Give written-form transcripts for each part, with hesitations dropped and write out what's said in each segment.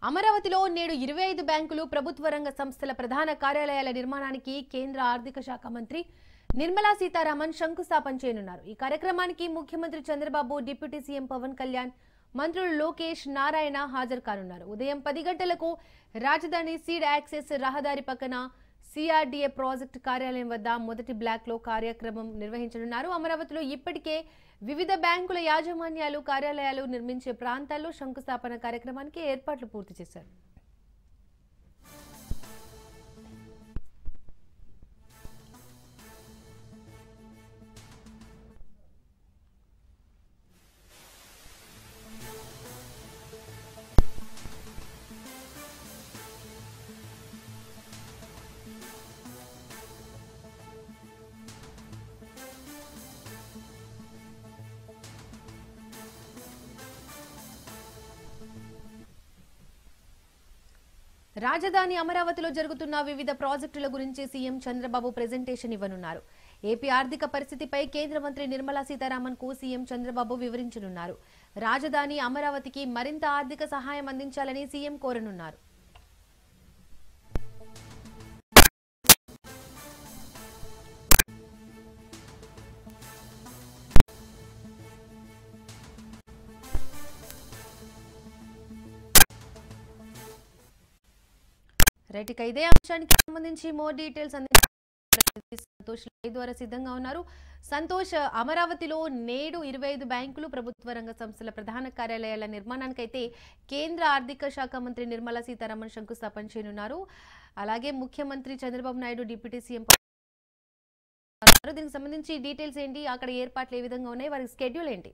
అమరావతిలో నేడు 25 బ్యాంకులు ప్రభుత్వ రంగ సంస్థల ప్రధాన కార్యాలయాల నిర్మాణానికి కేంద్ర ఆర్థిక శాఖ మంత్రి నిర్మలా సీతారామన్ శంకుస్థాపన చేయనున్నారు. ఈ కార్యక్రమానికి ముఖ్యమంత్రి చంద్రబాబు, డిప్యూటీ సీఎం పవన్ కళ్యాణ్, మంత్రులు లోకేష్, నారాయణ హాజరు కానున్నారు. ఉదయం 10 గంటలకు రాజధాని సీడ్ యాక్సెస్ రహదారి పక్కన సిఆర్డీఏ ప్రాజెక్టు కార్యాలయం వద్ద మొదటి బ్లాక్ లో కార్యక్రమం నిర్వహించనున్నారు. అమరావతిలో ఇప్పటికే వివిధ బ్యాంకుల యాజమాన్యాలు కార్యాలయాలు నిర్మించే ప్రాంతాల్లో శంకుస్థాపన కార్యక్రమానికి ఏర్పాట్లు పూర్తి చేశారు. రాజధాని అమరావతిలో జరుగుతున్న వివిధ ప్రాజెక్టుల గురించి సీఎం చంద్రబాబు ప్రెజెంటేషన్ ఇవ్వనున్నారు. ఏపీ ఆర్థిక పరిస్థితిపై కేంద్ర మంత్రి నిర్మలా సీతారామన్ కు సీఎం చంద్రబాబు వివరించనున్నారు. రాజధాని అమరావతికి మరింత ఆర్థిక సహాయం అందించాలని సీఎం కోరనున్నారు. రైట్, ఇక ఇదే అంశానికి సంబంధించి మోర్ డీటెయిల్స్ సంతోష్ లైవ్ ద్వారా సిద్ధంగా ఉన్నారు. సంతోష్, అమరావతిలో నేడు 25 బ్యాంకులు ప్రభుత్వ రంగ సంస్థల ప్రధాన కార్యాలయాల నిర్మాణానికి అయితే కేంద్ర ఆర్థిక శాఖ మంత్రి నిర్మలా సీతారామన్ శంకుస్థాపన చేయనున్నారు. అలాగే ముఖ్యమంత్రి చంద్రబాబు నాయుడు, డిప్యూటీ సీఎం దీనికి సంబంధించి డీటెయిల్స్ ఏంటి, అక్కడ ఏర్పాట్లు ఏ విధంగా ఉన్నాయి, వారి స్కెడ్యూల్ ఏంటి?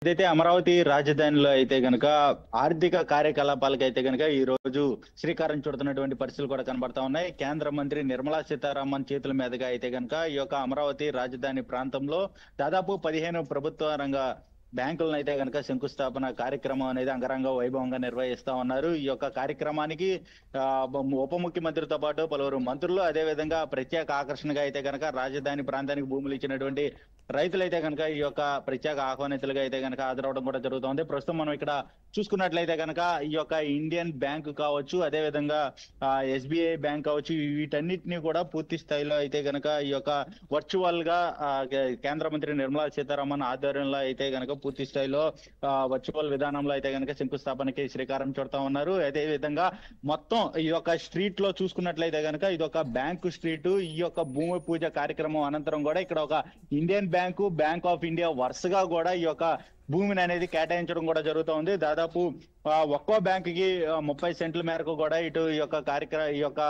ఏదైతే అమరావతి రాజధానిలో అయితే గనక ఆర్థిక కార్యకలాపాలకు అయితే గనక ఈ రోజు శ్రీకారం చుడుతున్నటువంటి పరిస్థితులు కూడా కనబడతా ఉన్నాయి. కేంద్ర మంత్రి నిర్మలా సీతారామన్ చేతుల మీదుగా అయితే గనక ఈ యొక్క అమరావతి రాజధాని ప్రాంతంలో దాదాపు 15 ప్రభుత్వ రంగ బ్యాంకులను అయితే కనుక శంకుస్థాపన కార్యక్రమం అనేది అంగరంగ వైభవంగా నిర్వహిస్తా ఉన్నారు. ఈ యొక్క కార్యక్రమానికి ఉప ముఖ్యమంత్రితో పాటు పలువురు మంత్రులు, అదేవిధంగా ప్రత్యేక ఆకర్షణగా అయితే కనుక రాజధాని ప్రాంతానికి భూములు ఇచ్చినటువంటి రైతులైతే కనుక ఈ యొక్క ప్రత్యేక ఆహ్వానితులుగా అయితే కనుక హాజరవడం కూడా జరుగుతుంది. ప్రస్తుతం మనం ఇక్కడ చూసుకున్నట్లయితే కనుక ఈ యొక్క ఇండియన్ బ్యాంక్ కావచ్చు, అదేవిధంగా ఎస్బీఐ బ్యాంక్ కావచ్చు, వీటన్నిటిని కూడా పూర్తి స్థాయిలో అయితే కనుక ఈ యొక్క వర్చువల్ గా కేంద్ర మంత్రి నిర్మలా సీతారామన్ ఆధ్వర్యంలో అయితే కనుక పూర్తి స్థాయిలో వర్చువల్ విధానంలో అయితే కనుక శంకుస్థాపనకి శ్రీకారం చుడతా ఉన్నారు. అదే విధంగా మొత్తం ఈ యొక్క స్ట్రీట్ లో చూసుకున్నట్లయితే కనుక ఇది ఒక బ్యాంకు స్ట్రీట్. ఈ యొక్క భూమి పూజ కార్యక్రమం అనంతరం కూడా ఇక్కడ ఒక Indian bank, bank of India వరుసగా కూడా ఈ యొక్క భూమిని అనేది కేటాయించడం కూడా జరుగుతుంది. దాదాపు ఒక్కో బ్యాంక్ కి 30 సెంట్ల మేరకు కూడా ఇటు ఈ యొక్క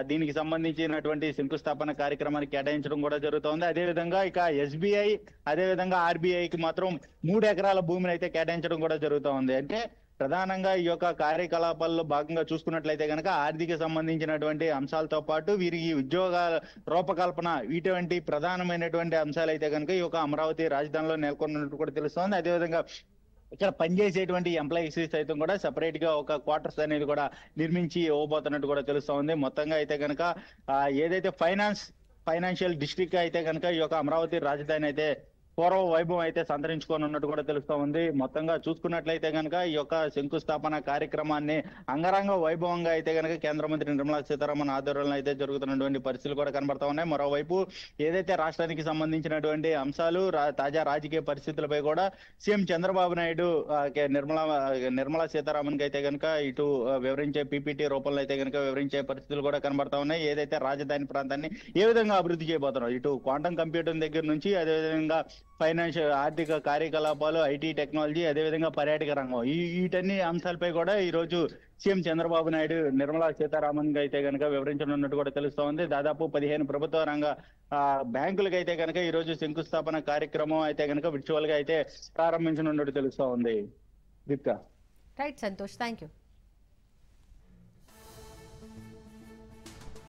దీనికి సంబంధించినటువంటి శంకుస్థాపన కార్యక్రమానికి కేటాయించడం కూడా జరుగుతుంది. అదేవిధంగా ఇక ఎస్బీఐ, అదేవిధంగా ఆర్బీఐకి మాత్రం 3 ఎకరాల భూమిని అయితే కేటాయించడం కూడా జరుగుతూ ఉంది. అంటే ప్రధానంగా ఈ యొక్క కార్యకలాపాల్లో భాగంగా చూసుకున్నట్లయితే కనుక ఆర్థిక సంబంధించినటువంటి అంశాలతో పాటు వీరికి ఉద్యోగాల రూపకల్పన, ఇటువంటి ప్రధానమైనటువంటి అంశాలు అయితే కనుక ఈ యొక్క అమరావతి రాజధానిలో నెలకొన్నట్టు కూడా తెలుస్తోంది. అదేవిధంగా ఇక్కడ పనిచేసేటువంటి ఎంప్లాయీస్ సైతం కూడా సెపరేట్ గా ఒక క్వార్టర్స్ అనేది కూడా నిర్మించి ఇవ్వబోతున్నట్టు కూడా తెలుస్తా ఉంది. మొత్తంగా అయితే కనుక ఏదైతే ఫైనాన్షియల్ డిస్ట్రిక్ట్ అయితే కనుక ఈ యొక్క అమరావతి రాజధాని అయితే పూర్వ వైభవం అయితే సంతరించుకొని ఉన్నట్టు కూడా తెలుస్తా ఉంది. మొత్తంగా చూసుకున్నట్లయితే కనుక ఈ యొక్క శంకుస్థాపన కార్యక్రమాన్ని అంగరంగ వైభవంగా అయితే కనుక కేంద్ర మంత్రి నిర్మలా సీతారామన్ ఆధ్వర్యంలో అయితే జరుగుతున్నటువంటి పరిస్థితులు కూడా కనబడతా ఉన్నాయి. మరోవైపు ఏదైతే రాష్ట్రానికి సంబంధించినటువంటి అంశాలు, తాజా రాజకీయ పరిస్థితులపై కూడా సీఎం చంద్రబాబు నాయుడు నిర్మలా సీతారామన్ కి అయితే కనుక ఇటు వివరించే పీపీటీ రూపంలో అయితే కనుక వివరించే పరిస్థితులు కూడా కనబడతా ఉన్నాయి. ఏదైతే రాజధాని ప్రాంతాన్ని ఏ విధంగా అభివృద్ధి చేయబోతున్నారు, ఇటు క్వాంటమ్ కంప్యూటింగ్ దగ్గర నుంచి, అదేవిధంగా ఫైనాన్షియల్ ఆర్థిక కార్యకలాపాలు, ఐటీ టెక్నాలజీ, అదేవిధంగా పర్యాటక రంగం, వీటన్ని అంశాలపై కూడా ఈ రోజు సీఎం చంద్రబాబు నాయుడు నిర్మలా సీతారామన్ అయితే కనుక వివరించనున్నట్టు కూడా తెలుస్తా ఉంది. దాదాపు 15 ప్రభుత్వ రంగ బ్యాంకులకి అయితే కనుక ఈ రోజు శంకుస్థాపన కార్యక్రమం అయితే కనుక విర్చువల్ గా అయితే ప్రారంభించనున్నట్టు తెలుస్తా ఉంది. Deepak. Right Santosh, thank you.